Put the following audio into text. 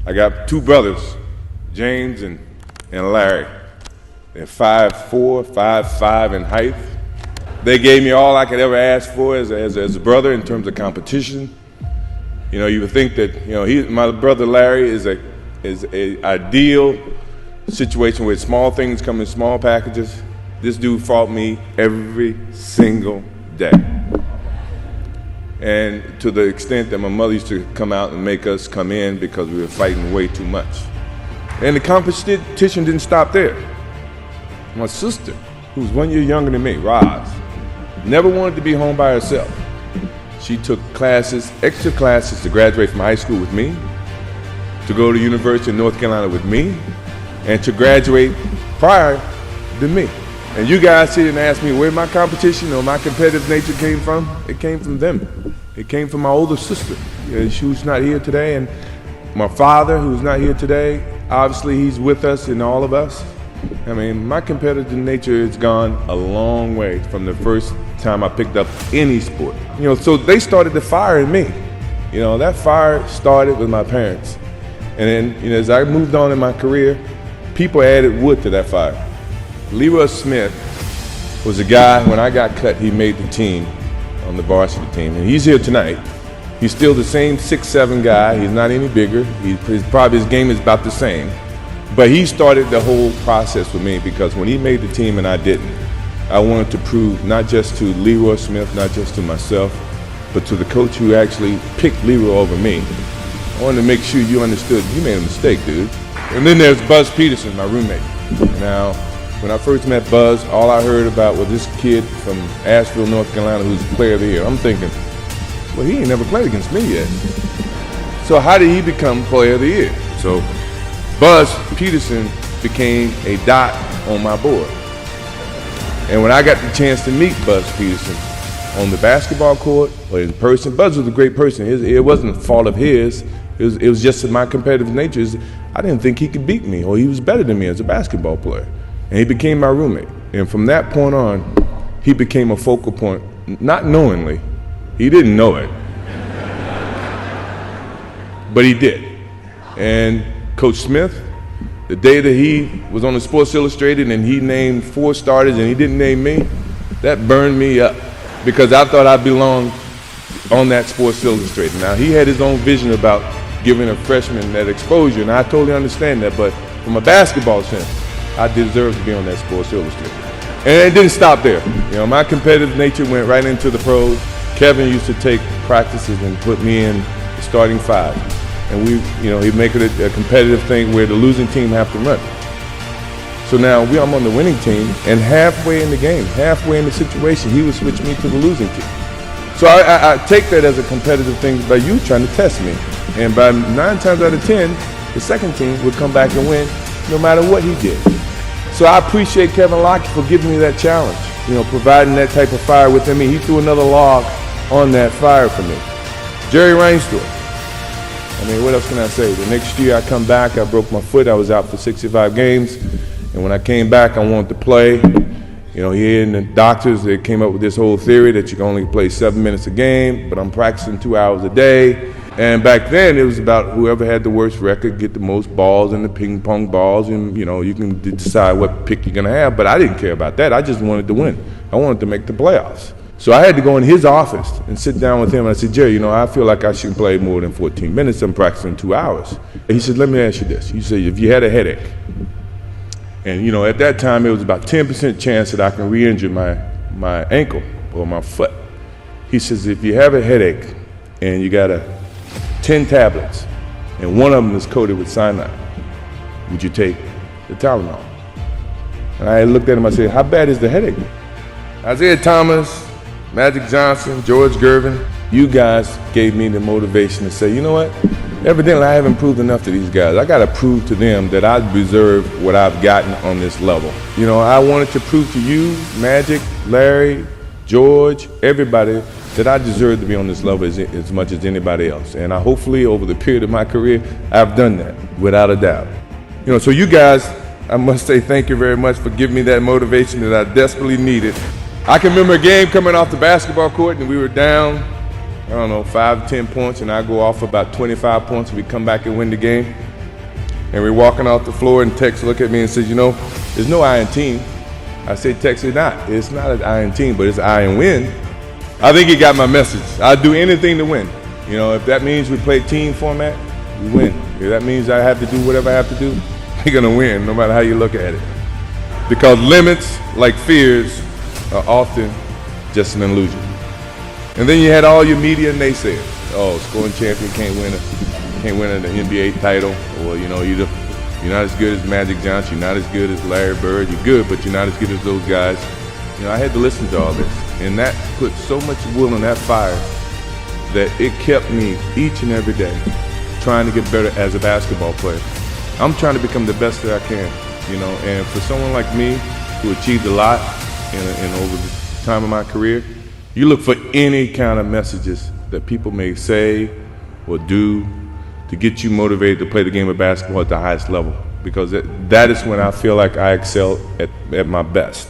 I got two brothers, James and Larry. They're 5'4", 5'5" in height. They gave me all I could ever ask for as a brother in terms of competition. You know, you would think that, my brother Larry is a ideal situation where small things come in small packages. This dude fought me every single day. And to the extent that my mother used to come out and make us come in because we were fighting way too much. And the competition didn't stop there. My sister, who's 1 year younger than me, Roz, never wanted to be home by herself. She took classes, extra classes to graduate from high school with me, to go to University of North Carolina with me, and to graduate prior to me. And you guys sit and ask me where my competition or my competitive nature came from. It came from them. It came from my older sister, who's not here today, and my father, who's not here today. Obviously, he's with us and all of us. I mean, my competitive nature has gone a long way from the first time I picked up any sport. So they started the fire in me. That fire started with my parents. And then, as I moved on in my career, people added wood to that fire. Leroy Smith was a guy, when I got cut, he made the team on the varsity team. And he's here tonight. He's still the same 6'7" guy. He's not any bigger. His game is about the same. But he started the whole process with me because when he made the team and I didn't, I wanted to prove not just to Leroy Smith, not just to myself, but to the coach who actually picked Leroy over me. I wanted to make sure you understood you made a mistake, dude. And then there's Buzz Peterson, my roommate. Now, when I first met Buzz, all I heard about was this kid from Asheville, North Carolina, who's the player of the year. I'm thinking, well, he ain't never played against me yet. So how did he become player of the year? So Buzz Peterson became a dot on my board. And when I got the chance to meet Buzz Peterson on the basketball court or in person, Buzz was a great person. It wasn't a fault of his. It was just my competitive nature. I didn't think he could beat me or he was better than me as a basketball player. And he became my roommate. And from that point on, he became a focal point, not knowingly. He didn't know it. But he did. And Coach Smith, the day that he was on the Sports Illustrated and he named 4 starters and he didn't name me, that burned me up because I thought I belonged on that Sports Illustrated. Now, he had his own vision about giving a freshman that exposure, and I totally understand that, but from a basketball sense, I deserve to be on that Sports Illustrated. And it didn't stop there. My competitive nature went right into the pros. Kevin used to take practices and put me in the starting 5. And he'd make it a competitive thing where the losing team have to run. So now I'm on the winning team, and halfway in the game, halfway in the situation, he would switch me to the losing team. So I take that as a competitive thing by you trying to test me. And by 9 times out of 10, the second team would come back and win no matter what he did. So I appreciate Kevin Lockett for giving me that challenge, providing that type of fire within me. He threw another log on that fire for me. Jerry Reinsdorf. What else can I say? The next year I come back, I broke my foot. I was out for 65 games. And when I came back, I wanted to play. He and the doctors, they came up with this whole theory that you can only play 7 minutes a game, but I'm practicing 2 hours a day. And back then, it was about whoever had the worst record get the most balls and the ping pong balls, and you can decide what pick you're gonna have. But I didn't care about that. I just wanted to win. I wanted to make the playoffs. So I had to go in his office and sit down with him. And I said, Jerry, I feel like I shouldn't play more than 14 minutes. I'm practicing 2 hours. And he said, let me ask you this. He said, if you had a headache, and at that time it was about 10% chance that I can re-injure my ankle or my foot. He says, if you have a headache and you got 10 tablets and one of them is coated with cyanide, would you take the Tylenol? And I looked at him, I said, how bad is the headache? Isaiah Thomas, Magic Johnson, George Gervin, you guys gave me the motivation to say, you know what? Evidently, I haven't proved enough to these guys. I got to prove to them that I deserve what I've gotten on this level. I wanted to prove to you, Magic, Larry, George, everybody, that I deserve to be on this level as much as anybody else. And hopefully, over the period of my career, I've done that, without a doubt. So you guys, I must say thank you very much for giving me that motivation that I desperately needed. I can remember a game coming off the basketball court, and we were down, 5 to 10 points, and I go off about 25 points, and we come back and win the game. and we're walking off the floor, and Tex look at me and says, there's no I in team. I say, Tex, it's not an I in team, but it's I in win. I think he got my message. I'd do anything to win. If that means we play team format, we win. If that means I have to do whatever I have to do, we're gonna win, no matter how you look at it. Because limits, like fears, are often just an illusion. And then you had all your media naysayers. Oh, scoring champion can't win an NBA title, or you're not as good as Magic Johnson, you're not as good as Larry Bird. You're good, but you're not as good as those guys. I had to listen to all this, and that put so much wool in that fire that it kept me each and every day trying to get better as a basketball player. I'm trying to become the best that I can, and for someone like me who achieved a lot in over the time of my career, you look for any kind of messages that people may say or do to get you motivated to play the game of basketball at the highest level, because that is when I feel like I excel at my best.